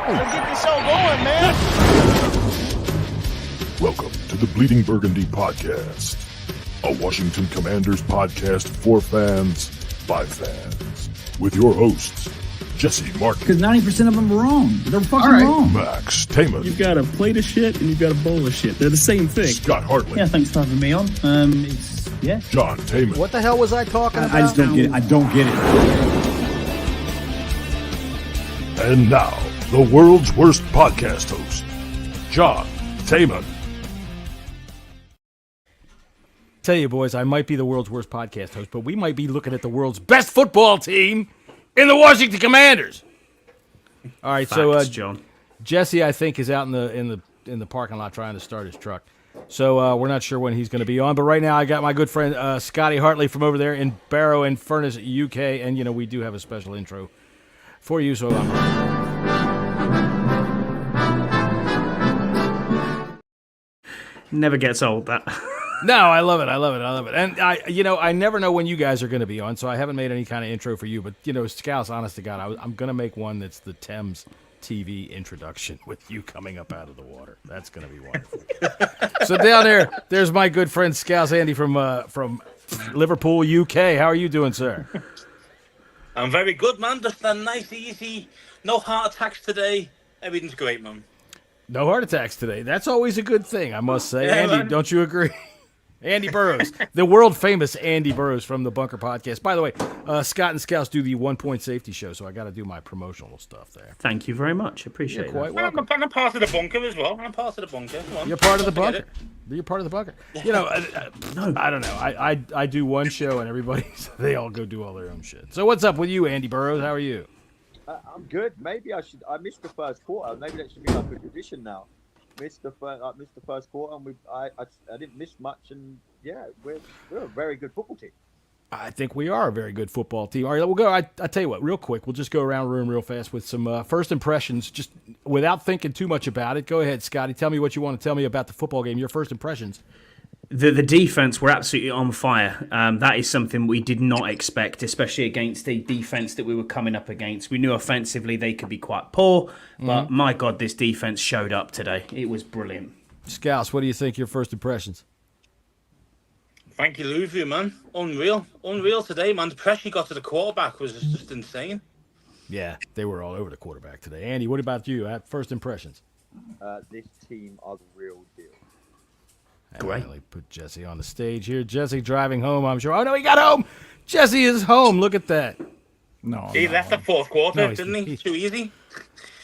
Let's get this show going, man. Welcome to the Bleeding Burgundy Podcast, a Washington Commanders podcast for fans, by fans, with your hosts, Jessy Martin. Because 90% of them are wrong. They're fucking wrong. Max Taman. You've got a plate of shit and you've got a bowl of shit. They're the same thing. Scott Hartley. Yeah, thanks for having me on. John Taman. What the hell was I talking about? I just don't get it. I don't get it. And now, the world's worst podcast host, John Taman. Tell you, boys, I might be the world's worst podcast host, but we might be looking at the world's best football team in the Washington Commanders. All right, Facts, John. Jesse, I think, is out in the parking lot trying to start his truck. So we're not sure when he's going to be on. But right now, I got my good friend Scotty Hartley from over there in Barrow and Furnace, UK, and we do have a special intro for you. So Never gets old, that. No, I love it. And I never know when you guys are going to be on, so I haven't made any kind of intro for you. But Scouse, honest to God, I'm going to make one that's the Thames TV introduction with you coming up out of the water. That's going to be wonderful. So down there's my good friend Scouse Andy from Liverpool, UK. How are you doing, sir? I'm very good, man. Just a nice, easy, no heart attacks today. Everything's great, man. No heart attacks today. That's always a good thing, I must say. Yeah, Andy, man. don't you agree? Andy Burrows, the world-famous Andy Burrows from the Bunker Podcast. By the way, Scott and Scouse do the One Point Safety Show, so I got to do my promotional stuff there. Thank you very much. Appreciate it. Quite I'm welcome. a part of the bunker as well. I'm part of the bunker. Come on. You're part of the Don't bunker. forget You're part of the bunker. I don't know. I do one show and everybody, so they all go do all their own shit. So what's up with you, Andy Burrows? How are you? I'm good. Maybe I missed the first quarter. Maybe that should be like a tradition now. Missed the first quarter, and I didn't miss much. And yeah, we're a very good football team. I think we are a very good football team. All right, we'll go. I tell you what, real quick, we'll just go around the room real fast with some first impressions, just without thinking too much about it. Go ahead, Scotty. Tell me what you want to tell me about the football game. Your first impressions. The defense were absolutely on fire. That is something we did not expect, especially against the defense that we were coming up against. We knew offensively they could be quite poor, but my God, this defense showed up today. It was brilliant. Scouse, what do you think? Your first impressions? Frankie Louvu, man. Unreal today, man. The pressure he got to the quarterback was just insane. Yeah, they were all over the quarterback today. Andy, what about you? First impressions? This team are the real deal. Great. Really put Jesse on the stage here. Jesse driving home, I'm sure. Oh, no, he got home. Jesse is home. Look at that. No, He left the fourth quarter, No, didn't he? Too easy.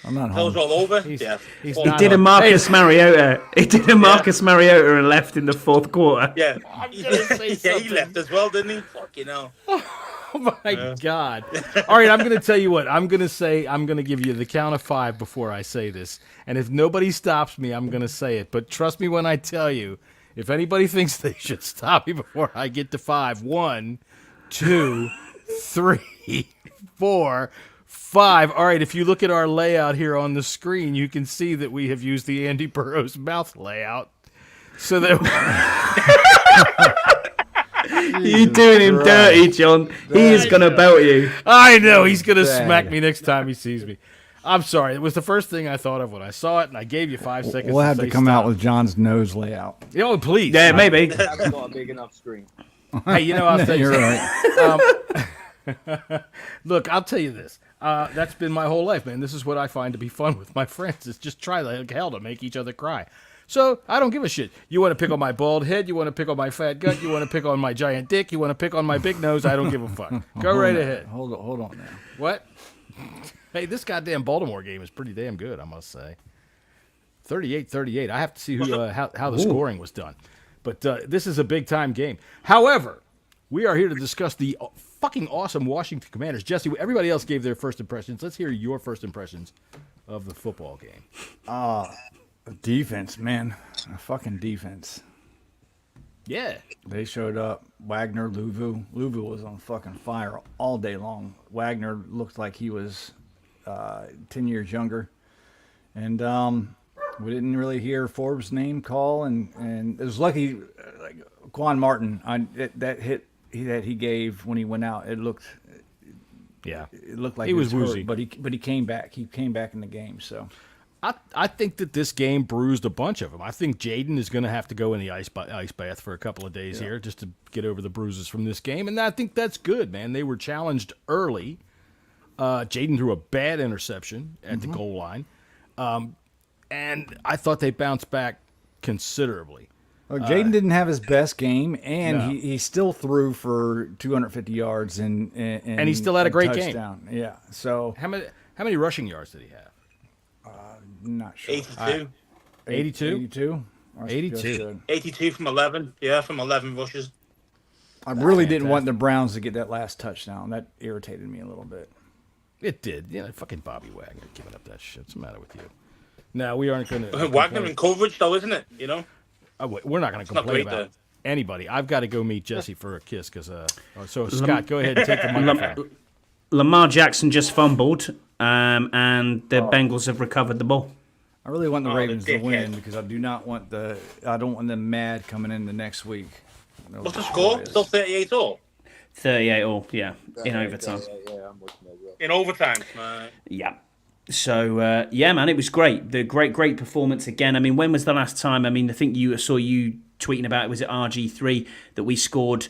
I'm not That was home. all over. He's He not did a home. Marcus Mariota. He did a Marcus Mariota and left in the fourth quarter. Yeah. gonna say He something. left as well, didn't he? Fucking hell. Oh, my God. All right, I'm going to tell you what. I'm going to give you the count of 5 before I say this. And if nobody stops me, I'm going to say it. But trust me when I tell you, if anybody thinks they should stop me before I get to 5, 1, 2, 3, 4, 5. All right, if you look at our layout here on the screen, you can see that we have used the Andy Burrows mouth layout. So that You're doing him dirty, John. He is going to belt you. I know he's going to smack me next time he sees me. I'm sorry. It was the first thing I thought of when I saw it, and I gave you 5 seconds. We'll have to say come stop. out with John's nose layout. Oh, please. Yeah, maybe. I haven't got a big enough screen. Hey, I'll tell you. You're right. Look, I'll tell you this. That's been my whole life, man. This is what I find to be fun with my friends. Is just try like hell to make each other cry. So I don't give a shit. You want to pick on my bald head? You want to pick on my fat gut? You want to pick on my giant dick? You want to pick on my big nose? I don't give a fuck. Go right ahead. Hold on now. What? Hey, this goddamn Baltimore game is pretty damn good, I must say. 38-38. I have to see how the scoring was done. But this is a big-time game. However, we are here to discuss the fucking awesome Washington Commanders. Jesse, everybody else gave their first impressions. Let's hear your first impressions of the football game. Defense, man. A fucking defense. Yeah. They showed up. Wagner, Louvu. Louvu was on fucking fire all day long. Wagner looked like he was 10 years younger. And we didn't really hear Forbes' name call. And it was lucky, like Quan Martin, that hit that he gave when he went out, it looked Yeah. It looked like He was hurt, woozy. but he came back. He came back in the game. So I think that this game bruised a bunch of them. I think Jaden is going to have to go in the ice bath for a couple of days here just to get over the bruises from this game, and I think that's good, man. They were challenged early. Jaden threw a bad interception at the goal line, and I thought they bounced back considerably. well, Jaden didn't have his best game, and No. he still threw for 250 yards and he still had a great game. touchdown. Yeah. So How many rushing yards did he have? not sure. 82. 82? 82. 82. 82 from 11. Yeah, from 11 rushes. I really didn't want the Browns to get that last touchdown. That irritated me a little bit. It did. Fucking Bobby Wagner giving up that shit. What's the matter with you? No, we aren't going to. Wagner in coverage, though, isn't it? You know? We're not going to not complain great, about anybody. I've got to go meet Jessy for a kiss because. So Scott, go ahead and take the microphone. Lamar Jackson just fumbled, and the Bengals have recovered the ball. I really want the Oh, Ravens the to win dickhead. because I don't want them mad coming in the next week. No, What's the score? Still 38 all? 38 all, yeah, in overtime. Yeah, I'm watching that as well. In overtime. Yeah. So, yeah, man, it was great. The great performance again. I mean, when was the last time? I mean, I think you saw you tweeting about it. Was it RG3 that we scored,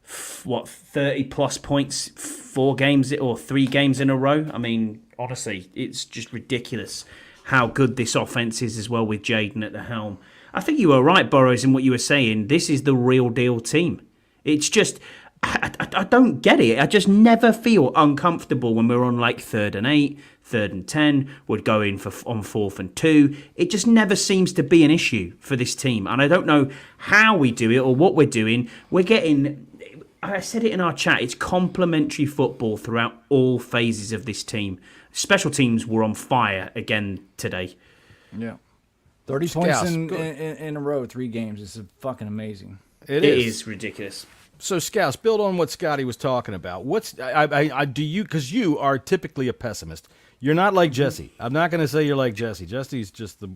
30-plus points 4 games or 3 games in a row? I mean, honestly, it's just ridiculous how good this offense is as well with Jaden at the helm. I think you were right, Burrows, in what you were saying. This is the real deal team. It's just, I don't get it. I just never feel uncomfortable when we're on like 3rd and 8, 3rd and 10. We'd go in on 4th and 2. It just never seems to be an issue for this team. And I don't know how we do it or what we're doing. We're getting, I said it in our chat, it's complementary football throughout all phases of this team. Special teams were on fire again today. Yeah. 30 points Scouse, in a row, 3 games. This is fucking amazing. It It is ridiculous. So, Scouse, build on what Scotty was talking about. Do you, because you are typically a pessimist. You're not like Jessy. I'm not going to say you're like Jessy. Jessy's just the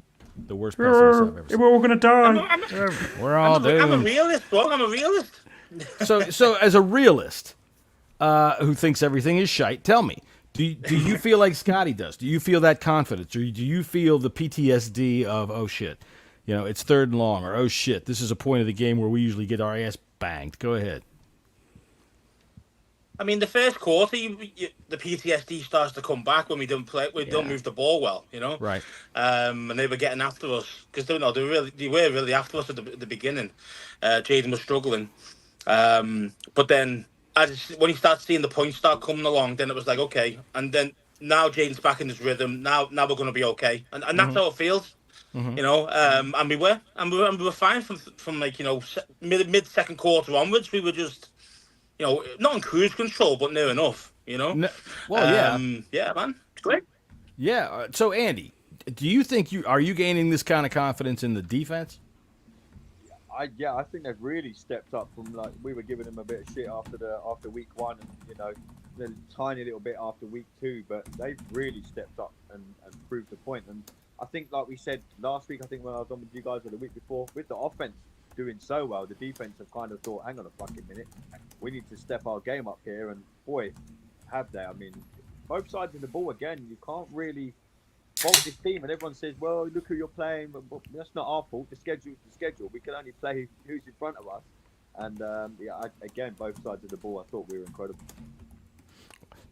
worst pessimist I've ever seen. We're all going to die. We're all I'm a doomed. realist, bro. I'm a realist. So as a realist who thinks everything is shite, tell me, do you feel like Scotty does? Do you feel that confidence? Or do you feel the PTSD of, oh, shit, it's 3rd and long, or, oh, shit, this is a point of the game where we usually get our ass banged? Go ahead. I mean, the first quarter, the PTSD starts to come back when we don't play, we don't move the ball well, Right. And they were getting after us because they were really after us at the beginning. Jaden was struggling, but then when he started seeing the points start coming along, then it was like okay. And then now Jaden's back in his rhythm. Now we're going to be okay, and that's how it feels. And we were fine from like mid second quarter onwards. We were just not in cruise control, but near enough. Yeah, man, it's great. Yeah. So Andy, do you think are you gaining this kind of confidence in the defense? I think they've really stepped up from like we were giving them a bit of shit after week 1 and a tiny little bit after week 2, but they've really stepped up and proved the point. And I think like we said last week, I think when I was on with you guys or the week before, with the offense doing so well, the defense have kind of thought, hang on a fucking minute, we need to step our game up here, and boy, have they. I mean, both sides of the ball again, you can't really fault this team, and everyone says, well, look who you're playing, but that's not our fault. The schedule's the schedule. We can only play who's in front of us. And again, both sides of the ball, I thought we were incredible.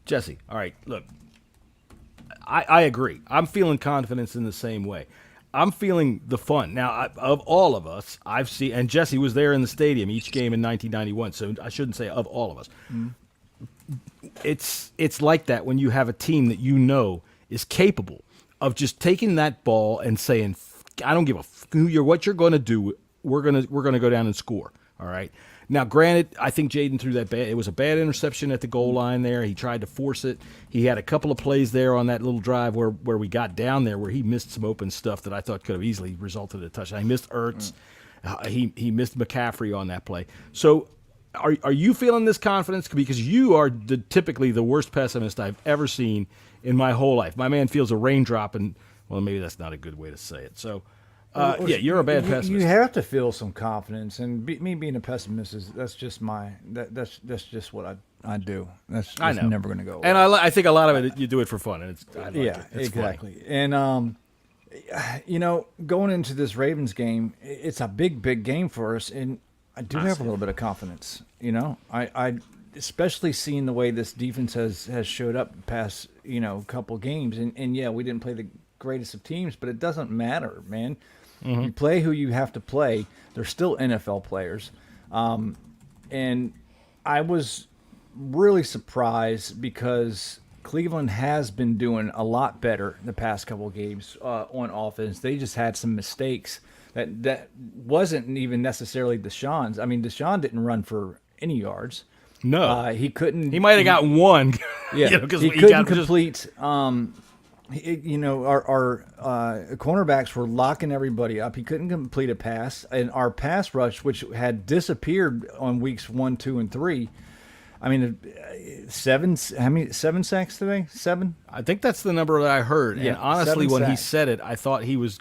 Jessy, all right, look, I agree. I'm feeling confidence in the same way. I'm feeling the fun. Now, of all of us, I've seen, and Jessy was there in the stadium each game in 1991, so I shouldn't say of all of us. It's like that when you have a team that is capable of just taking that ball and saying, I don't give a what you're going to do. We're going to go down and score. All right. Now, granted, I think Jaden threw that bad. It was a bad interception at the goal line there. He tried to force it. He had a couple of plays there on that little drive where we got down there where he missed some open stuff that I thought could have easily resulted in a touchdown. He missed Ertz. He missed McCaffrey on that play. So are you feeling this confidence? Because you are typically the worst pessimist I've ever seen in my whole life. My man feels a raindrop, and, well, maybe that's not a good way to say it. So Yeah, you're a bad pessimist. You have to feel some confidence, and me being a pessimist that's just what I do. That's never going to go away. And I think a lot of it you do it for fun, and it's exactly. funny. And going into this Ravens game, it's a big game for us, and I do have a little bit of confidence. I especially seeing the way this defense has showed up the past couple games, and yeah, we didn't play the greatest of teams, but it doesn't matter, man. Mm-hmm. You play who you have to play. They're still NFL players, and I was really surprised because Cleveland has been doing a lot better the past couple of games on offense. They just had some mistakes that wasn't even necessarily Deshaun's. I mean, Deshaun didn't run for any yards. No, he couldn't. He might have got one. Yeah, because he couldn't complete. Our cornerbacks were locking everybody up. He couldn't complete a pass, and our pass rush, which had disappeared on weeks 1, 2, and 3. I mean, 7 sacks today? 7? I think that's the number that I heard. Yeah, and honestly, 7 when he sacks. said it, I thought he was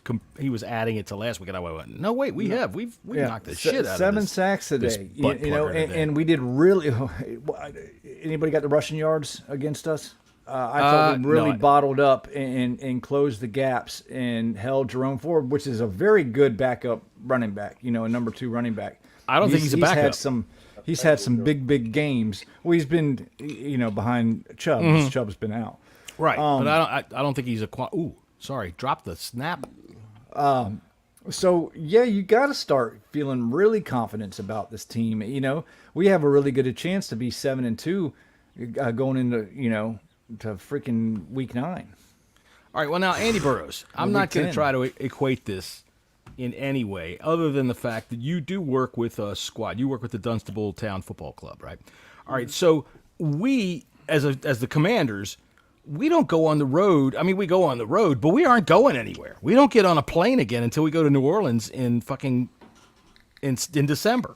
adding it to last week, and I went, "No, wait, we've knocked the shit out of 7 this. sacks this today. butt plugger today. And we did really. Anybody got the rushing yards against us? I thought we really bottled up and closed the gaps and held Jerome Ford, which is a very good backup running back. A number 2 running back. I don't think he's a backup. He's had some big games. Well, he's been behind Chubb. Mm-hmm. Chubb's been out. Right, but I don't think he's a. Ooh, sorry, drop the snap. So yeah, you got to start feeling really confident about this team. We have a really good chance to be 7-2 going into to freaking week 9. All right, well now Andy Burrows. I'm not going to try to equate this in any way other than the fact that you do work with a squad. You work with the Dunstable Town Football Club, right? All right, so we as the Commanders, we don't go on the road. I mean, we go on the road, but we aren't going anywhere. We don't get on a plane again until we go to New Orleans in December.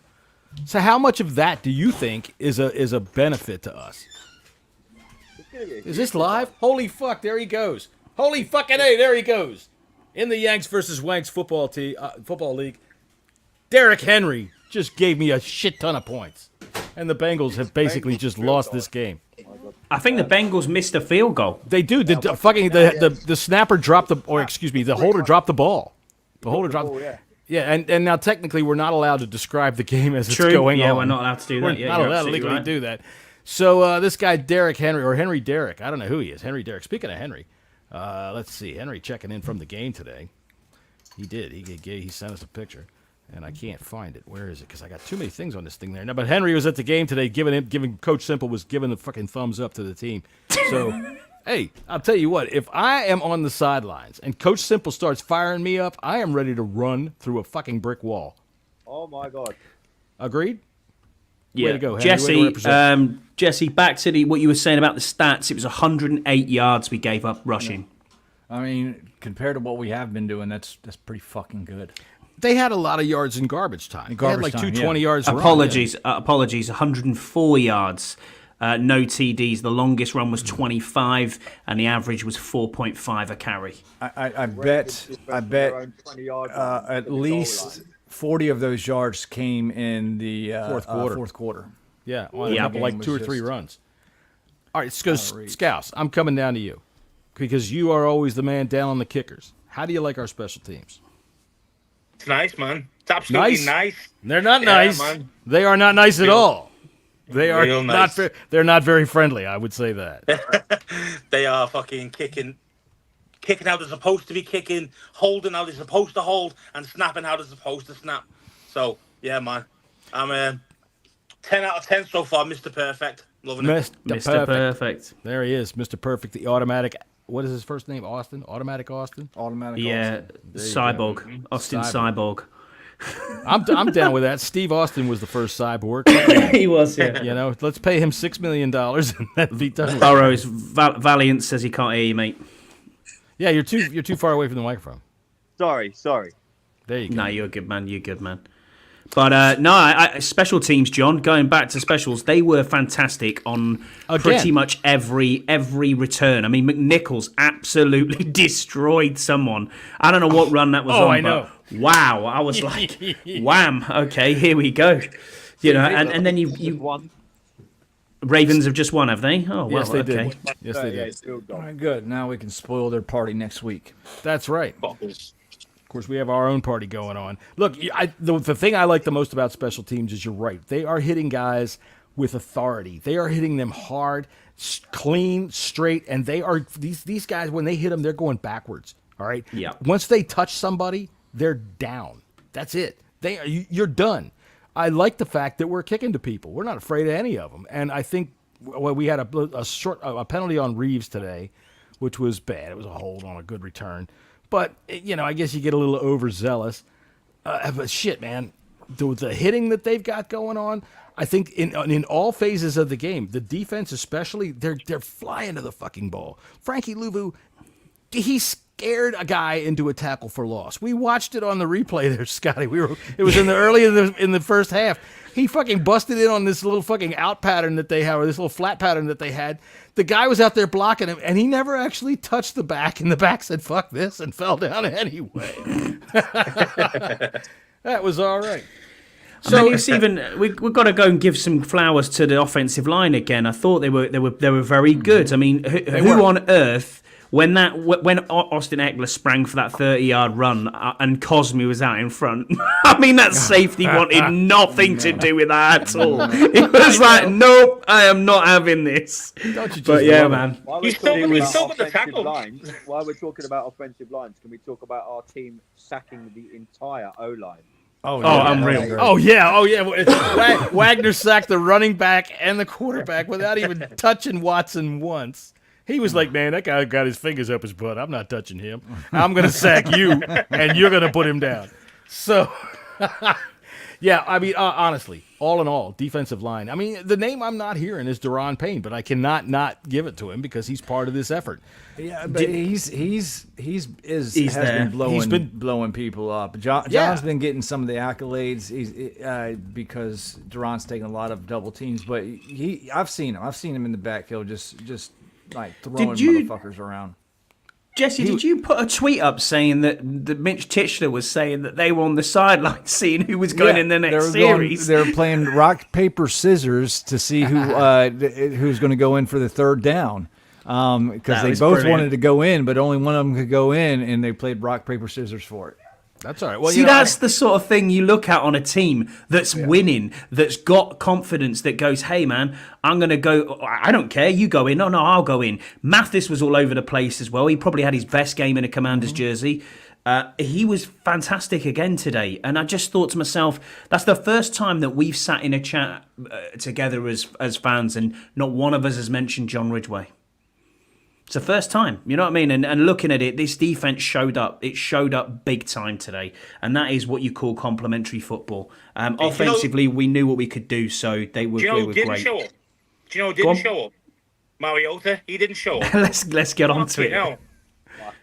So how much of that do you think is a benefit to us? Is this live? Holy fuck, there he goes. Holy fucking A, there he goes. In the Yanks versus Wanks football league, Derrick Henry just gave me a shit ton of points. And the Bengals have basically just lost this game. I think the Bengals missed a field goal. They do. The snapper dropped the holder dropped the ball. The holder dropped. Yeah, and now technically we're not allowed to describe the game as it's going on. Yeah, we're not allowed to do that. We're not allowed to legally do that. So this guy Derrick Henry, or Henry Derrick, I don't know who he is. Henry Derrick. Speaking of Henry, let's see. Henry checking in from the game today. He did. He sent us a picture, and I can't find it. Where is it? Because I got too many things on this thing there. No, but Henry was at the game today, giving Coach Simple was giving the fucking thumbs up to the team. So, hey, I'll tell you what. If I am on the sidelines and Coach Simple starts firing me up, I am ready to run through a fucking brick wall. Oh my God. Agreed? Yeah, way to go, Henry. Jesse, back to what you were saying about the stats. It was 108 yards we gave up rushing. I mean, compared to what we have been doing, that's pretty fucking good. They had a lot of yards in garbage time. They had like 220 yards. Apologies. 104 yards. No TDs. The longest run was 25, and the average was 4.5 a carry. I bet at least 40 of those yards came in the fourth quarter. Yeah, like 2 or 3 runs. All right, let's go, Scouse. I'm coming down to you because you are always the man down on the kickers. How do you like our special teams? It's nice, man. It's absolutely nice. They're not nice. Man. They are not nice at all. They are Real not. nice. They're not very friendly. I would say that. They are fucking kicking how they're supposed to be kicking, holding how they're supposed to hold, and snapping how they're supposed to snap. So yeah, man, I'm 10 out of 10 so far. Mr. Perfect, loving it. Mr. Perfect. There he is, Mr. Perfect, the automatic. What is his first name? Austin? Automatic Austin? Yeah, Cyborg. Austin Cyborg. I'm down with that. Steve Austin was the first cyborg. He was, yeah. You know, let's pay him $6 million and that'd be done. Burrows, Valiant says he can't hear you, mate. Yeah, you're too far away from the microphone. Sorry. There you go. No, you're a good man. But special teams, John. Going back to specials, they were fantastic on pretty much every return. I mean, McNichols absolutely destroyed someone. I don't know what run that was on. I know. wow. I was like, wham. Okay, here we go. You know, and then you won. Ravens have just won, have they? Oh, well, Yes, they okay. did. Yes, they did. All right, good. Now we can spoil their party next week. That's right. Boppers. Of course, we have our own party going on. Look, the thing I like the most about special teams is you're right. They are hitting guys with authority. They are hitting them hard, clean, straight, and they are these guys, when they hit them, they're going backwards. All right? Yeah. Once they touch somebody, they're down. That's it. You're done. I like the fact that we're kicking to people. We're not afraid of any of them. And I think we had a penalty on Reeves today, which was bad. It was a hold on a good return. But, you know, I guess you get a little overzealous. But shit, man, the hitting that they've got going on, I think in all phases of the game, the defense especially, they're flying to the fucking ball. Frankie Louvu, he scared a guy into a tackle for loss. We watched it on the replay there, Scotty. It was in the first half. He fucking busted in on this little fucking out pattern that they had, or this little flat pattern that they had. The guy was out there blocking him, and he never actually touched the back, and the back said, fuck this, and fell down anyway. That was all right. So it's even we've got to go and give some flowers to the offensive line again. I thought they were very good. I mean, who on earth when Austin Eckler sprang for that 30-yard run and Cosme was out in front? I mean, that safety wanted nothing to do with that at all. It was like, nope, I am not having this. Don't you just But yeah, love it? man. While He's we're still talking got the about tackle. offensive lines, while we're talking about offensive lines, can we talk about our team sacking the entire O-line? Oh, unreal. Oh yeah. Wagner sacked the running back and the quarterback without even touching Watson once. He was like, man, that guy got his fingers up his butt. I'm not touching him. I'm going to sack you, and you're going to put him down. So, yeah, I mean, honestly, all in all, defensive line. I mean, the name I'm not hearing is Daron Payne, but I cannot not give it to him because he's part of this effort. Yeah, but he's been blowing people up. John's been getting some of the accolades. Because Duran's taking a lot of double teams, but I've seen him in the backfield just like throwing motherfuckers around. Jesse, did you put a tweet up saying that Mitch Titchler was saying that they were on the sideline seeing who was going in the next series? They're playing rock, paper, scissors to see who's going to go in for the third down. Because they both wanted to go in, but only one of them could go in, and they played rock, paper, scissors for it. That's all right. Well, that's the sort of thing you look at on a team that's winning, that's got confidence, that goes, hey, man, I'm going to go. I don't care. You go in. No, I'll go in. Mathis was all over the place as well. He probably had his best game in a Commander's jersey. He was fantastic again today. And I just thought to myself, that's the first time that we've sat in a chat together as fans, and not one of us has mentioned John Ridgway. It's the first time, you know what I mean? And looking at it, this defense showed up. It showed up big time today. And that is what you call complementary football. Offensively, we knew what we could do, so they were great. Show up? Do you know who didn't show up? Mariota. He didn't show up. let's get on to it. Hell.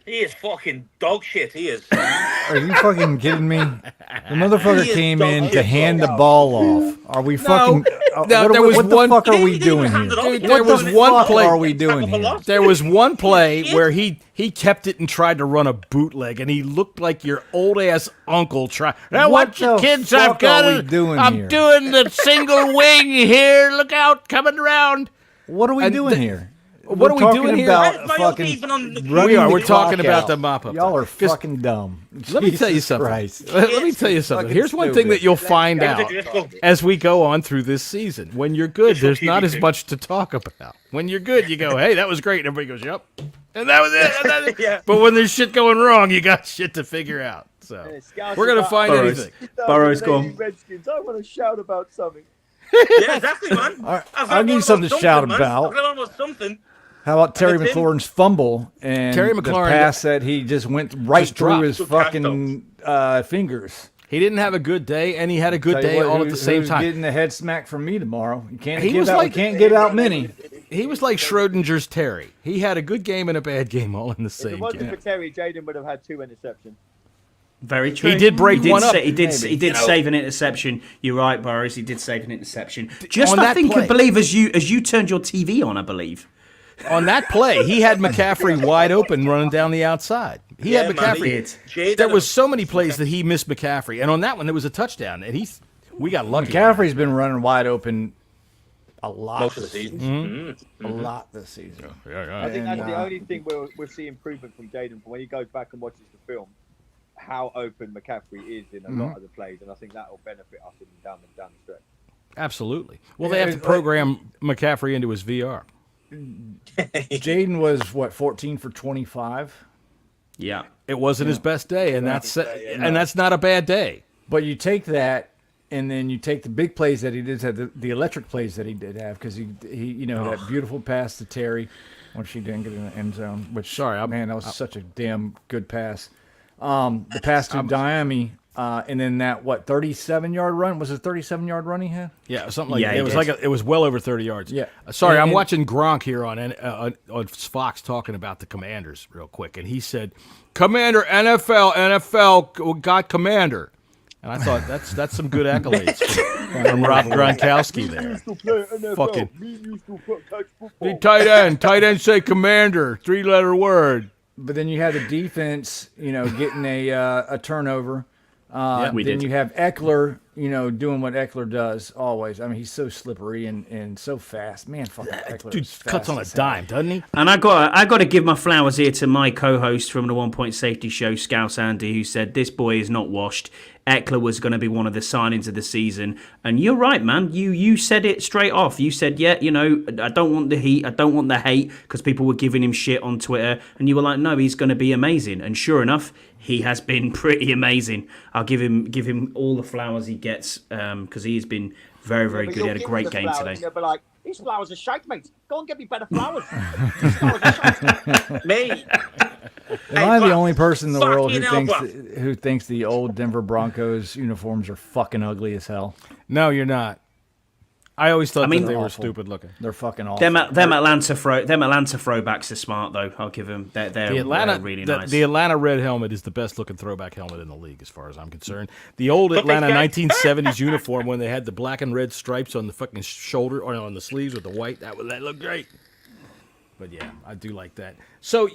He is fucking dog shit. He is. Are you fucking kidding me? The motherfucker came in to hand the ball off. Are we fucking? What the fuck are we doing here? There was one play. What are we doing here? There was one play where he kept it and tried to run a bootleg, and he looked like your old ass uncle. Now watch your kids. I've got it. I'm doing the single wing here. Look out, coming around. What are we doing here? What are we doing here? We're talking about the mop up. Y'all are fucking dumb. Let me tell you something. Let me tell you something. Here's one thing that you'll find out as we go on through this season. When you're good, there's not as much to talk about. When you're good, you go, hey, that was great. And everybody goes, yep. And that was it. Yeah. But when there's shit going wrong, you got shit to figure out. So we're going to find anything. Burrow's gone. Redskins, I want to shout about something. Yeah, exactly, man. I'll give you something to shout about. How about Terry McLaurin's fumble and the pass that he just went right through his fucking fingers? He didn't have a good day, and he had a good day all at the same time. Getting the head smack from me tomorrow. You can't get out many. He was like Schrodinger's Terry. He had a good game and a bad game all in the same game. If it wasn't for Terry, Jaden would have had 2 interceptions. Very true. He did break one up. He did save an interception. You're right, Boris. He did save an interception. I believe as you turned your TV on, I believe. On that play, he had McCaffrey wide open running down the outside. He had McCaffrey. Jay There was so many plays that he missed McCaffrey, and on that one there was a touchdown, and we got lucky. McCaffrey's been running wide open a lot most of the season. a lot this season. I think that's the only thing we'll see improvement from Jaden when he goes back and watches the film. How open McCaffrey is in a lot of the plays, and I think that will benefit us down the stretch. Absolutely. Well, they have to program McCaffrey into his VR. Jaden was what 14 for 25. Yeah. It wasn't his best day, and that's not a bad day. But you take that, and then you take the big plays that he did have, the electric plays that he did have, because he that beautiful pass to Terry when she didn't get in the end zone. Which man, that was such a damn good pass. The pass to Diami, and then that 37-yard run, was it a 37-yard run he had? Yeah, something like that. It was it was well over 30 yards. Yeah. Sorry, I'm watching Gronk here on Fox talking about the Commanders real quick, and he said, "Commander, NFL got Commander." And I thought that's some good accolades from Rob Gronkowski there. Fucking the tight end say Commander, 3-letter word. But then you had the defense, getting a turnover. Then you have Eckler, doing what Eckler does always. I mean, he's so slippery and so fast. Man, fucking Eckler Dude is fast cuts on a as hell. dime, doesn't he? And I got to give my flowers here to my co-host from the 1 Point Safety Show, Scouse Andy, who said this boy is not washed. Eckler was going to be one of the signings of the season, and you're right, man. You said it straight off. You said, I don't want the heat, I don't want the hate, because people were giving him shit on Twitter, and you were like, no, he's going to be amazing. And sure enough, he has been pretty amazing. I'll give him all the flowers he gets, because he has been very, very good. He had a great game today. They'll be like, these flowers are shite, mate. Go and get me better flowers. These flowers are shite. Mate. Am I the only person in the world fucking who thinks the old Denver Broncos uniforms are fucking ugly as hell? No, you're not. I always thought that they were awful. stupid looking. They're fucking awful. Them Atlanta throwbacks are smart though. I'll give them. They're really nice. The Atlanta red helmet is the best looking throwback helmet in the league, as far as I'm concerned. The old Atlanta 1970s uniform, when they had the black and red stripes on the fucking shoulder or on the sleeves with the white, that looked great. But yeah, I do like that. So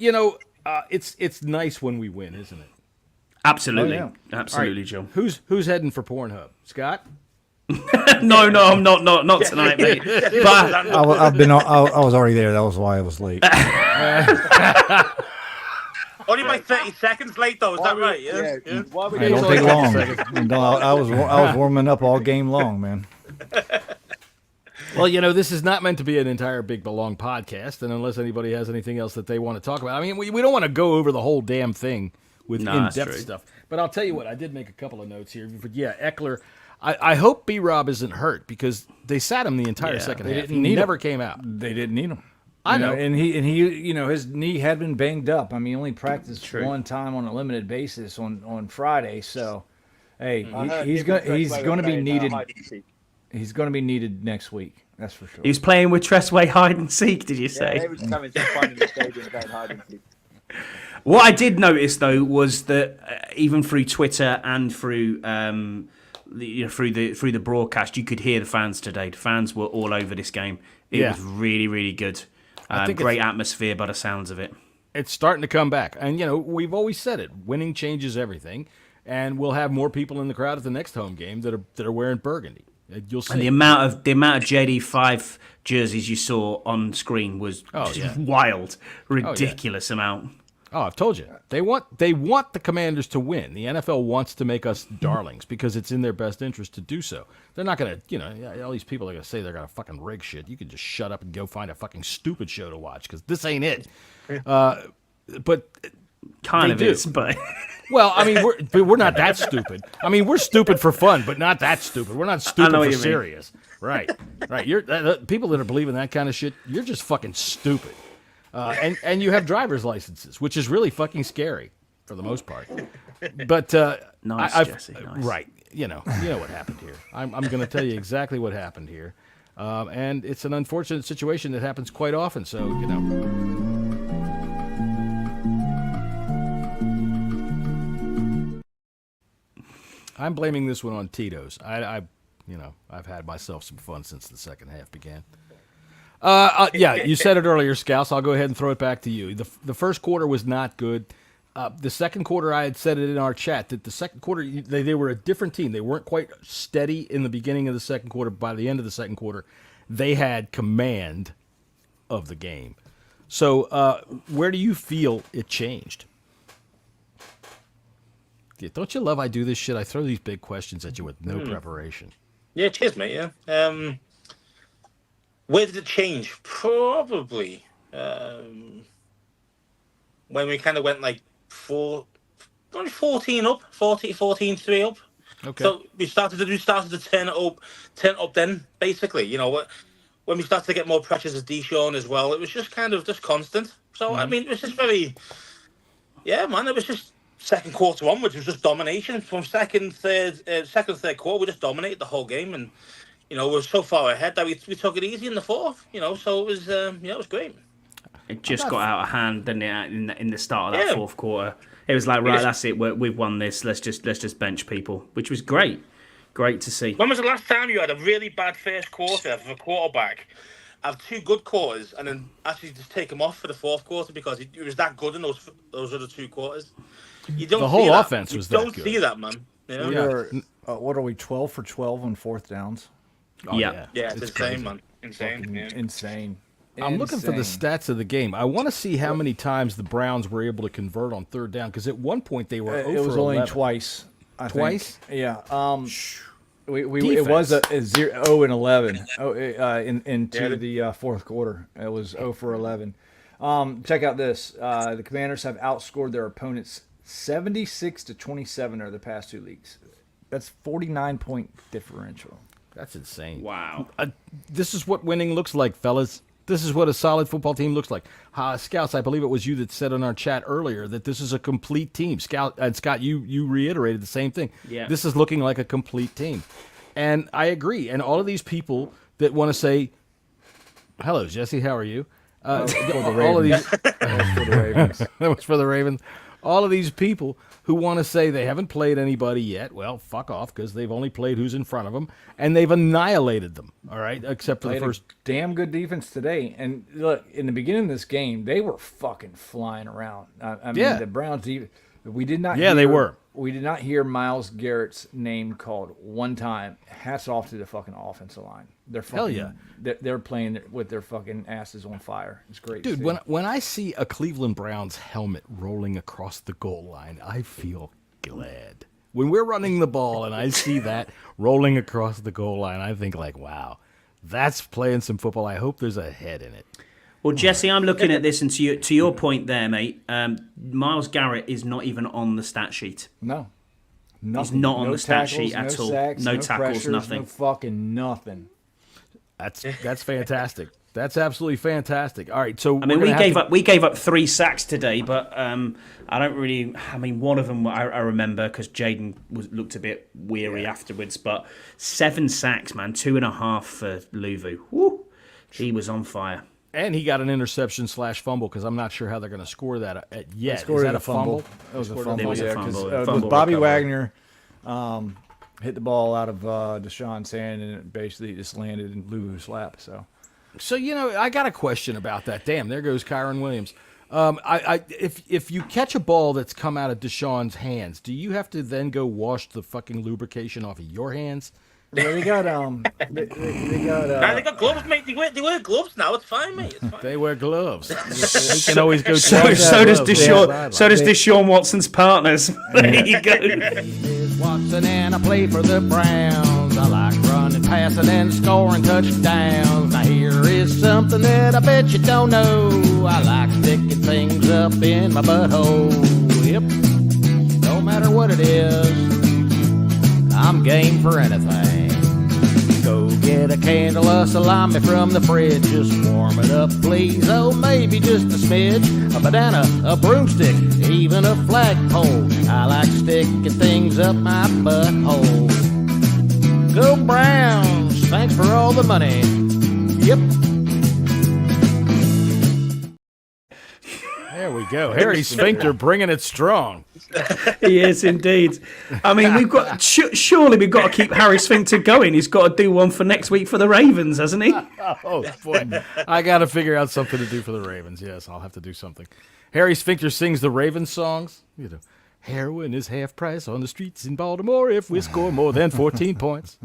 it's nice when we win, isn't it? Absolutely, Oh, yeah. Absolutely, All right. Joe. Who's heading for Pornhub? Scott? No, I'm not tonight, mate. But I was already there. That was why I was late. Only by 30 seconds late, though. Is that right? Yeah. Why would Hey, don't take long. No, I was warming up all game long, man. Well, this is not meant to be an entire Big Belong podcast, and unless anybody has anything else that they want to talk about, I mean, we don't want to go over the whole damn thing with in-depth stuff. But I'll tell you what, I did make a couple of notes here. But yeah, Eckler, I hope B-Rob isn't hurt, because they sat him the entire second half. He never came out. They didn't need him. I know. And he his knee had been banged up. I mean, he only practiced one time on a limited basis on Friday. So, hey, he's going to be needed. He's going to be needed next week. That's for sure. he was playing with Tressway hide and seek. Did you say? Yeah, they was coming to find in the stadium playing hide and seek. What I did notice though was that even through Twitter and through through the broadcast, you could hear the fans today. The fans were all over this game. It was really, really good. Great atmosphere by the sounds of it. It's starting to come back. And, we've always said it. Winning changes everything. And we'll have more people in the crowd at the next home game that are wearing burgundy. You'll see. And the amount of JD5 jerseys you saw on screen was just wild. Ridiculous amount. Oh, I've told you. They want the Commanders to win. The NFL wants to make us darlings because it's in their best interest to do so. They're not going to, all these people are going to say they're going to fucking rig shit. You can just shut up and go find a fucking stupid show to watch, because this ain't it. But kind of is, but well, I mean, we're not that stupid. I mean, we're stupid for fun, but not that stupid. We're not stupid for serious. Right. You're people that are believing that kind of shit. You're just fucking stupid. And you have driver's licenses, which is really fucking scary for the most part. But nice, Jessy. Nice. Right. You know what happened here. I'm going to tell you exactly what happened here, and it's an unfortunate situation that happens quite often. So I'm blaming this one on Tito's. I've had myself some fun since the second half began. Yeah, you said it earlier, Scouse. I'll go ahead and throw it back to you. The first quarter was not good. The second quarter, I had said it in our chat that the second quarter they were a different team. They weren't quite steady in the beginning of the second quarter. By the end of the second quarter, they had command of the game. So, where do you feel it changed? Yeah, don't you love I do this shit? I throw these big questions at you with no preparation. Yeah, cheers, mate. Yeah. Where did it change? Probably when we kind of went like 14 up, 14-3 up. Okay. So we started to turn it up then, basically. You know, when we started to get more pressures as Deshaun as well, it was just kind of just constant. So, I mean, it was just very, yeah, man, it was just second quarter onwards, it was just domination. From second, third quarter, we just dominated the whole game. And, you know, we were so far ahead that we took it easy in the fourth, you know, so it was, it was great. It just got out of hand, didn't it, in the start of that fourth quarter. It was like, right, that's it. We've won this. Let's just bench people, which was great. Great to see. When was the last time you had a really bad first quarter for a quarterback, have two good quarters, and then actually just take them off for the fourth quarter because it was that good in those other two quarters? You don't. The whole offense was that good. You don't see that, man. You know? We are, what are we, 12 for 12 on fourth downs? Oh, yeah, it's insane, man. Insane. Yeah. Insane. I'm looking for the stats of the game. I want to see how many times the Browns were able to convert on third down, because at one point they were It was only twice. I Twice? think. Yeah. It was a 0 and 11 into the fourth quarter. It was 0 for 11. Check out this. The Commanders have outscored their opponents 76-27 over the past two weeks. That's 49-point differential. That's insane. Wow. This is what winning looks like, fellas. This is what a solid football team looks like. Scouts, I believe it was you that said on our chat earlier that this is a complete team. Scott, you reiterated the same thing. Yeah. This is looking like a complete team. And I agree. And all of these people that want to say, hello, Jesse, how are you? All of these, That was for the Ravens. that was for the Ravens. All of these people who want to say they haven't played anybody yet, well, fuck off, because they've only played who's in front of them, and they've annihilated them, all right, except for the first. Damn good defense today. And look, in the beginning of this game, they were fucking flying around. I mean, the Browns, we did not they were. We did not hear Myles Garrett's name called one time. Hats off to the fucking offensive line. They're fucking, Hell yeah. They're playing with their fucking asses on fire. It's great. Dude, to see. when I see a Cleveland Browns helmet rolling across the goal line, I feel glad. When we're running the ball and I see that rolling across the goal line, I think like, wow, that's playing some football. I hope there's a head in it. Well, Jesse, I'm looking at this, and to your point there, mate, Myles Garrett is not even on the stat sheet. No. He's Nothing. not on No the stat tackles, sheet at no all. Sacks, No no tackles, pressures, nothing. No fucking nothing. That's fantastic. That's absolutely fantastic. All right, so I mean, we gave up 3 sacks today, but I don't really. I mean, one of them I remember because Jaden looked a bit weary afterwards. But 7 sacks, man, 2.5 for Luvu. Woo, he was on fire. And he got an interception / fumble because I'm not sure how they're going to score that yet. Is that a fumble? It was a It fumble. was a Yeah, fumble. because Fumble Bobby recovery. Wagner hit the ball out of Deshaun's hand and it basically just landed in Luvu's lap. So I got a question about that. Damn, there goes Kyron Williams. If you catch a ball that's come out of Deshaun's hands, do you have to then go wash the fucking lubrication off of your hands? yeah, they got They got gloves, mate. They wear gloves now. It's fine, mate. It's fine. They wear gloves. We can always go. So does Deshaun Watson's partners. There you go. Is Watson and I play for the Browns. I like running, passing, and scoring touchdowns. Now here is something that I bet you don't know. I like sticking things up in my butthole. Yep, no matter what it is, I'm game for anything. Go get a candle, a salami from the fridge. Just warm it up, please. Oh, maybe just a smidge. A banana, a broomstick, even a flagpole. I like sticking things up my butthole. Go Browns! Thanks for all the money. Yep. There we go. Harry Sphincter bringing it strong. He is indeed. I mean, we've got surely we've got to keep Harry Sphincter going. He's got to do one for next week for the Ravens, hasn't he? Oh boy, I got to figure out something to do for the Ravens. Yes, I'll have to do something. Harry Sphincter sings the Ravens songs. You know, heroin is half price on the streets in Baltimore if we score more than 14 points.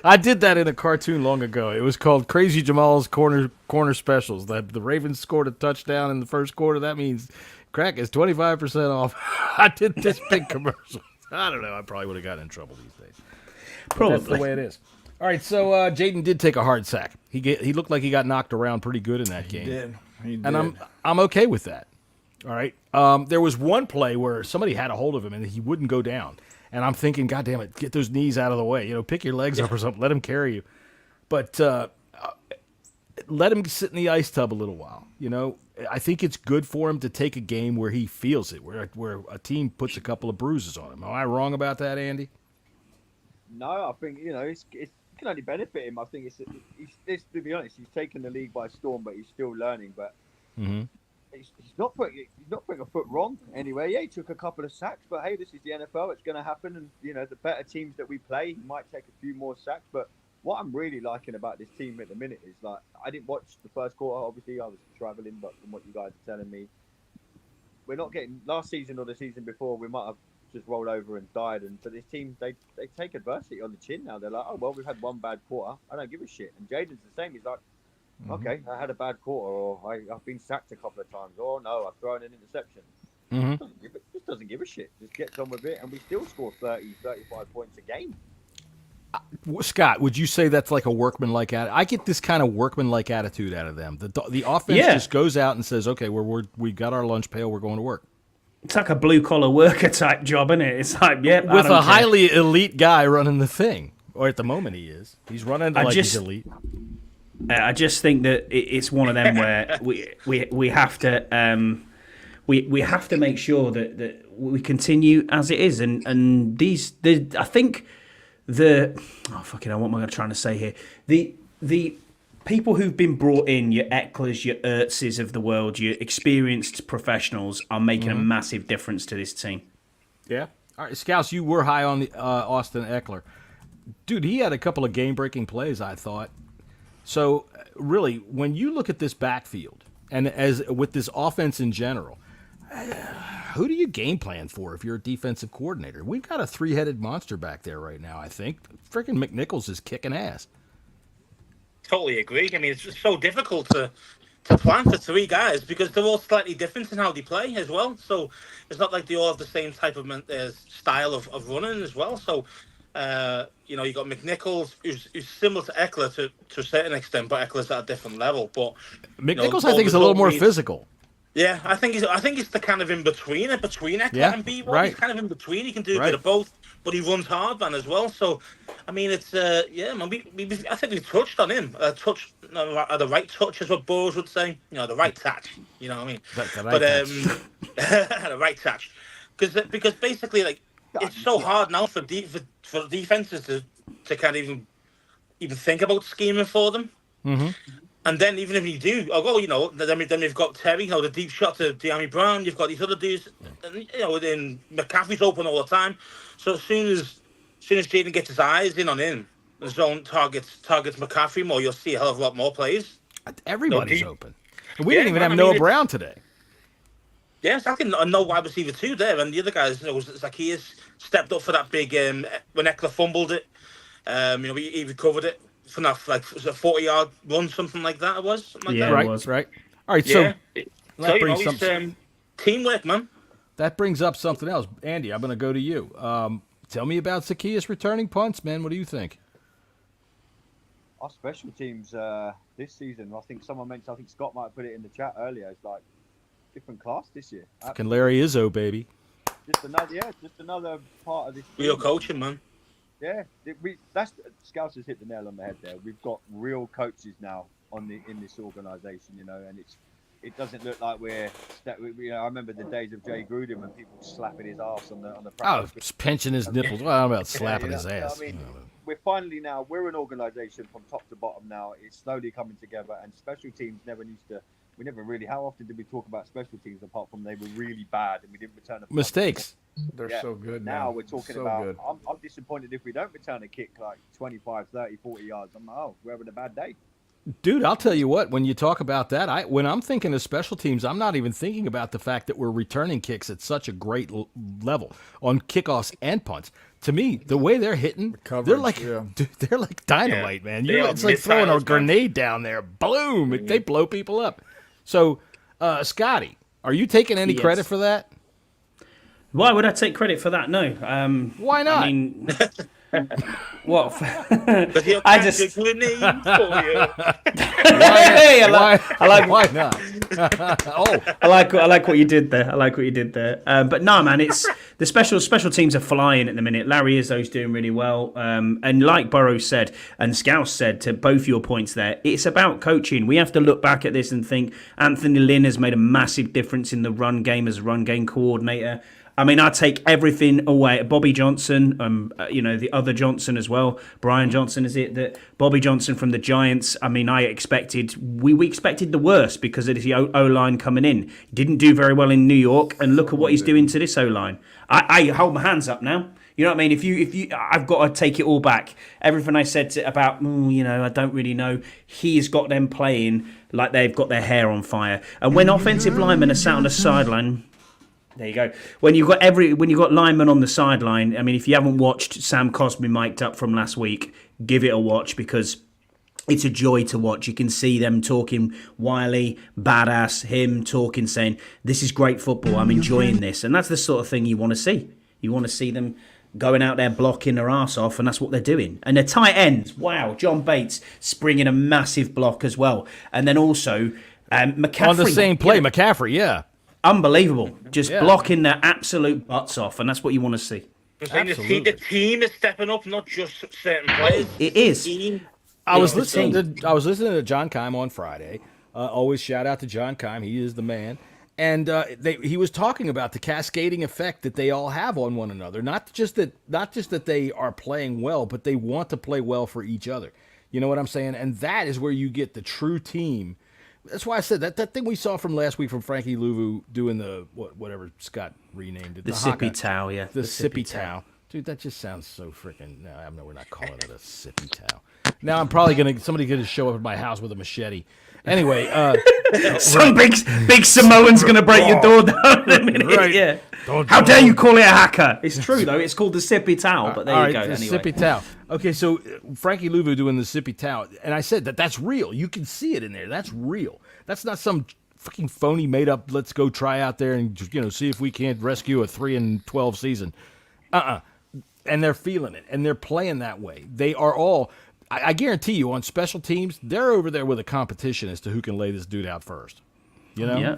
I did that in a cartoon long ago. It was called Crazy Jamal's Corner Specials. That the Ravens scored a touchdown in the first quarter. That means crack is 25% off. I did this big commercial. I don't know. I probably would have gotten in trouble these days. But that's the way it is. All right, so Jaden did take a hard sack. He looked like he got knocked around pretty good in that game. He did. And I'm okay with that. All right. There was one play where somebody had a hold of him and he wouldn't go down. And I'm thinking, God damn it, get those knees out of the way. You know, pick your legs up or something. Let him carry you. But let him sit in the ice tub a little while. You know, I think it's good for him to take a game where he feels it, where a team puts a couple of bruises on him. Am I wrong about that, Andy? No, I think it can only benefit him. I think it's to be honest, he's taken the league by storm, but he's still learning. But he's not putting a foot wrong anyway. Yeah, he took a couple of sacks, but hey, this is the NFL. It's going to happen, and the better teams that we play, he might take a few more sacks. But what I'm really liking about this team at the minute is like I didn't watch the first quarter. Obviously, I was traveling, but from what you guys are telling me, we're not getting last season or the season before. We might have just rolled over and died. And for this team, they take adversity on the chin now. They're like, oh, well, we've had one bad quarter. I don't give a shit. And Jaden's the same. He's like, okay, I had a bad quarter, or I've been sacked a couple of times. Or no, I've thrown an interception. Just doesn't give a shit. Just gets on with it. And we still score 30, 35 points a game. Scott, would you say that's like a workmanlike attitude? I get this kind of workmanlike attitude out of them. The offense just goes out and says, okay, we got our lunch pail. We're going to work. It's like a blue-collar worker type job, isn't it? It's like, yeah, with a highly elite guy running the thing. Or at the moment he is. He's running like he's elite. I just think that it's one of them where we have to we have to make sure that we continue as it is. And I think what am I trying to say here? The people who've been brought in, your Ecklers, your Ertzes of the world, your experienced professionals, are making a massive difference to this team. Yeah. All right, Scouse, you were high on the Austin Eckler. Dude, he had a couple of game-breaking plays, I thought. So, really, when you look at this backfield, and as with this offense in general, who do you game plan for if you're a defensive coordinator? We've got a three-headed monster back there right now, I think. Freaking McNichols is kicking ass. Totally agree. I mean, it's just so difficult to plan for three guys because they're all slightly different in how they play as well. So it's not like they all have the same type of style of running as well. So, you got McNichols, who's similar to Eckler to a certain extent, but Eckler's at a different level. But McNichols, I think, is a little more physical. Yeah, I think it's the kind of in between Eckler and B1. Right. He's kind of in between. He can do a bit of both, but he runs hard, man, as well. So, I mean, it's man, I think we touched on him. The right touch is what Boers would say. The right touch. You know what I mean? The right touch. Because basically, like, it's so hard now for defenses to kind of even think about scheming for them. Mm-hmm. And then even if you do, then we've got Terry, the deep shot to De'Ami Brown. You've got these other dudes, and then McCaffrey's open all the time. So as soon as Jaden gets his eyes in on him, the zone targets McCaffrey more. You'll see a hell of a lot more plays. Everybody's open. And we didn't even have Noah Brown today. Yeah, exactly. No wide receiver too there, and the other guys, Zacchaeus stepped up for that big when Eckler fumbled it. He recovered it. From that, like, was it a 40-yard run, something like that? It was, something like that. Right. It was right. All right, so that brings it's teamwork, man. That brings up something else, Andy. I'm going to go to you. Tell me about Zacchaeus returning punts, man. What do you think? Our special teams this season, I think someone mentioned. I think Scott might have put it in the chat earlier. It's like different class this year. Fucking Larry Izzo, baby. Just another part of this. Real coaching, man. Yeah, Scouse has hit the nail on the head there. We've got real coaches now in this organisation, and it doesn't look like we're. I remember the days of Jay Gruden when people slapping his ass on the practice. Oh, pinching his nipples. Well, I'm about slapping his ass. I mean, we're an organisation from top to bottom now. It's slowly coming together, and special teams we never really. How often did we talk about special teams apart from they were really bad and we didn't return a mistakes? They're so good now. now. We're talking about. I'm disappointed if we don't return a kick like 25, 30, 40 yards. I'm like, we're having a bad day. Dude, I'll tell you what, when you talk about that, when I'm thinking of special teams, I'm not even thinking about the fact that we're returning kicks at such a great level on kickoffs and punts. To me, the way they're hitting, they're like dude, they're like dynamite, man. It's like throwing a grenade down there. Boom! They blow people up. So, Scotty, are you taking any credit for that? Why would I take credit for that? No. Why not? I mean, what? I just grenade for you. Hey, I like why not? I like what you did there. But no, man, it's the special teams are flying at the minute. Larry Izzo's doing really well. And like Burrow said, and Scouse said to both your points there, it's about coaching. We have to look back at this and think Anthony Lynn has made a massive difference in the run game as a run game coordinator. I mean, I take everything away. Bobby Johnson, the other Johnson as well. Brian Johnson, is it? That Bobby Johnson from the Giants. I mean, we expected the worst because of the O-line coming in. He didn't do very well in New York, and look at what he's doing to this O-line. I hold my hands up now. You know what I mean? If you, I've got to take it all back. Everything I said about, I don't really know. He's got them playing like they've got their hair on fire. And when offensive linemen are sat on the sideline. There you go. When you've got linemen on the sideline, I mean, if you haven't watched Sam Cosmi mic'd up from last week, give it a watch because it's a joy to watch. You can see them talking wily, badass, him talking, saying, this is great football, I'm enjoying this. And that's the sort of thing you want to see. You want to see them going out there blocking their ass off, and that's what they're doing. And the tight ends, wow, John Bates springing a massive block as well. And then also McCaffrey. On the same play, McCaffrey, yeah. Unbelievable. Just blocking their absolute butts off, and that's what you want to see. The team is stepping up, not just certain players. It is. I was listening to John Keim on Friday. Always shout out to John Keim. He is the man. And he was talking about the cascading effect that they all have on one another. Not just that they are playing well, but they want to play well for each other. You know what I'm saying? And that is where you get the true team. That's why I said that thing we saw from last week from Frankie Louvu doing the whatever Scott renamed it. The sippy towel, yeah. The sippy towel. Dude, that just sounds so freaking... No, we're not calling it a sippy towel. Now I'm probably somebody going to show up at my house with a machete. Anyway, some big Samoan's going to break your door down in a minute. Right. Yeah. How dare you call it a hacker? It's true though. It's called the sippy towel. But there you go. The anyway. Sippy towel. Okay, so Frankie Louvu doing the sippy towel, and I said that's real. You can see it in there. That's real. That's not some fucking phony made up. Let's go try out there and see if we can't rescue a 3-12 season. And they're feeling it, and they're playing that way. They are all. I guarantee you, on special teams, they're over there with a competition as to who can lay this dude out first. You know? Yeah.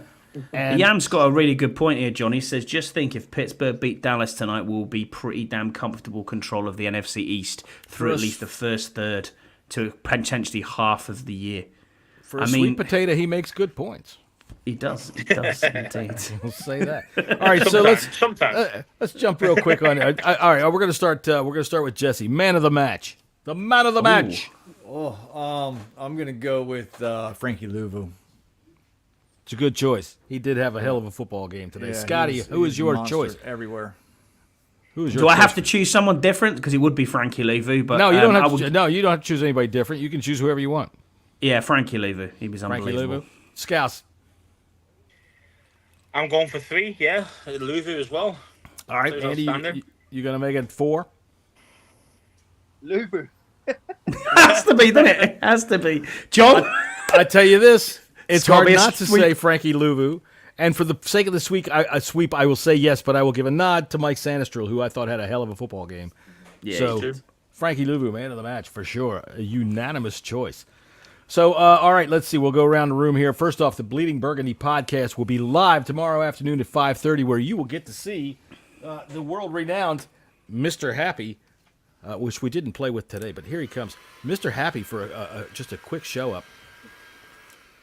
And Yam's got a really good point here, John. He says, just think if Pittsburgh beat Dallas tonight, we'll be pretty damn comfortable control of the NFC East through at least the first third to potentially half of the year. For a sweet potato, he makes good points. He does indeed. We'll say that. All right, so let's jump real quick on it. All right, we're gonna start with Jessy, man of the match. The man of the match. I'm gonna go with Frankie Louvu. It's a good choice. He did have a hell of a football game today. Yeah, Scotty, who is your choice? Everywhere. Who is your Do I choice? have to choose someone different? Because it would be Frankie Louvu. But no, you don't have to. No, you don't have to choose anybody different. You can choose whoever you want. Yeah, Frankie Louvu. He was unbelievable. Frankie Louvu. Scouse. I'm going for 3. Yeah, Louvu as well. All right, Andy, you gonna make it 4? Louvu. Has to be, doesn't it? It has to be. John? I tell you this, it's hard not to sweep. say Frankie Louvu. And for the sake of the sweep, I will say yes, but I will give a nod to Mike Sanistrel, who I thought had a hell of a football game. Yeah, so Frankie Louvu, man of the match, for sure. A unanimous choice. So, all right, let's see. We'll go around the room here. First off, the Bleeding Burgundy podcast will be live tomorrow afternoon at 5:30, where you will get to see the world-renowned Mr. Happy, which we didn't play with today, but here he comes. Mr. Happy for just a quick show-up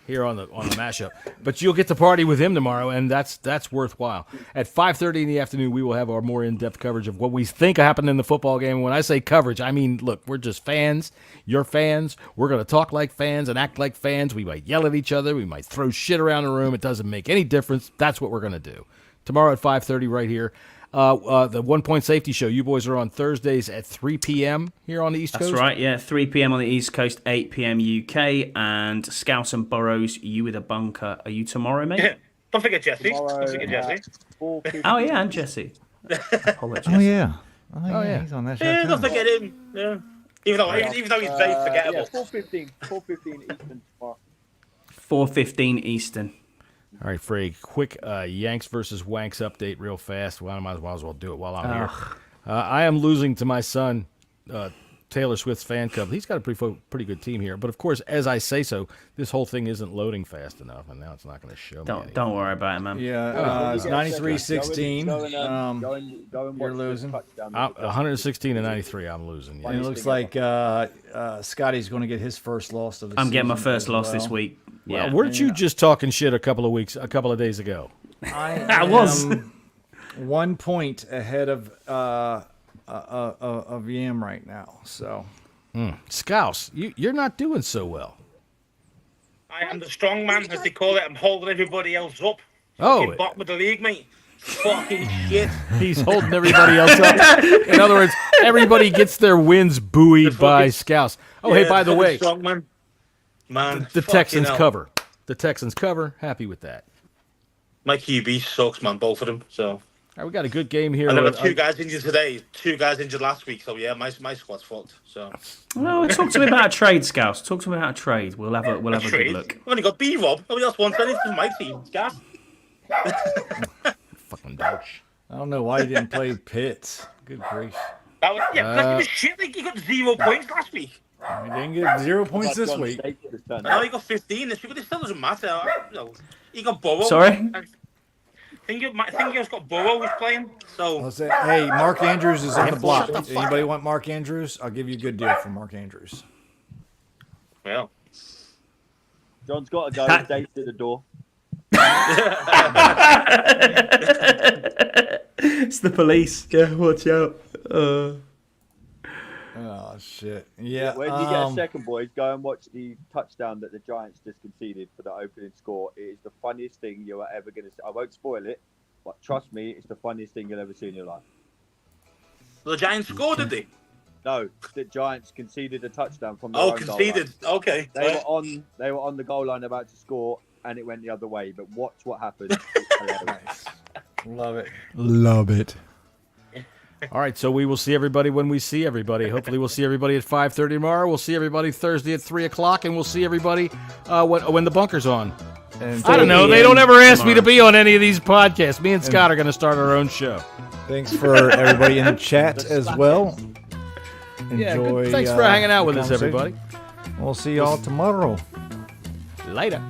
here on the mashup. But you'll get to party with him tomorrow, and that's worthwhile. At 5:30 in the afternoon, we will have our more in-depth coverage of what we think happened in the football game. And when I say coverage, I mean, look, we're just fans. You're fans. We're going to talk like fans and act like fans. We might yell at each other. We might throw shit around the room. It doesn't make any difference. That's what we're going to do. Tomorrow at 5:30 right here. The 1 Point Safety Show. You boys are on Thursdays at 3 p.m. here on the East Coast. That's right, yeah. 3 p.m. on the East Coast, 8 p.m. UK. And Scouse and Burrows, you with a bunker. Are you tomorrow, mate? Don't forget Jessy. Tomorrow Don't forget Jessy. at 4:50. Oh, yeah, and Jesse. Apologies. Oh yeah. yeah. He's on that show. Yeah, too. don't forget him. Yeah. Even though he's very forgettable. Yeah, 4:15 Eastern tomorrow. 4:15 Eastern. All right, Frey, quick Yanks versus Wanks update real fast. Well, I might as well do it while I'm here. I am losing to my son, Taylor Swift's fan club. He's got a pretty good team here. But, of course, as I say so, this whole thing isn't loading fast enough, and now it's not going to show me anything. Don't worry about it, man. Yeah, it's 93-16. Go and watch You're the losing. touchdown. 116-93, I'm losing. Yeah. And it looks like Scotty's going to get his first loss of the I'm season. getting my first as loss well. this week. Yeah. Well, weren't you just talking shit a couple of days ago? I was. 1 point ahead of Yam right now. So Scouse, you're not doing so well. I am the strong man, as they call it. I'm holding everybody else up. Oh. Fucking bottom of the league, mate. Fucking shit. He's holding everybody else up. In other words, everybody gets their wins buoyed by Scouse. Oh, hey, by the way, strong man. Man, the fucking Texans hell. cover. The Texans cover. Happy with that. My QB sucks, man. Both of them. So. All right, we got a good game here. And there were 2 guys injured today. 2 guys injured last week. So yeah, my squad's fucked. So. No, talk to me about a trade, Scouse. Talk to me about a trade. We'll have a good Trade. look. I've only got B-Rob. Nobody else wants anything from my team. Gas. Fucking douche. I don't know why he didn't play Pitts. Good grief. That was, because he was shit. Like, he got 0 points last week. He didn't get 0 points this John week. State this turn. Now he got 15 this week, but it still doesn't matter. He got Burrow. Sorry? I think he's got Burrow who's playing. So. I'll say, hey, Mark Andrews is on the block. Anybody want Mark Andrews? I'll give you a good deal for Mark Andrews. Well. John's got to go. Dave's at the door. It's the police. Yeah, watch out. Oh, shit. Yeah. When you get a second, boys, go and watch the touchdown that the Giants just conceded for the opening score. It is the funniest thing you are ever going to see. I won't spoil it, but trust me, it's the funniest thing you'll ever see in your life. The Giants scored, did they? No, the Giants conceded a touchdown from their own conceded. goal line. Okay. They were on the goal line about to score, and it went the other way. But watch what happened. It's hilarious. Love it. Love it. All right, so we will see everybody when we see everybody. Hopefully, we'll see everybody at 5:30 tomorrow. We'll see everybody Thursday at 3 o'clock, and we'll see everybody when the bunker's on. And I don't know. They don't ever ask me to be on any of these podcasts. Me and Scott are going to start our own show. Thanks for everybody in the chat as well. Enjoy. Thanks for hanging out with us, conversation. everybody. We'll see y'all tomorrow. Later.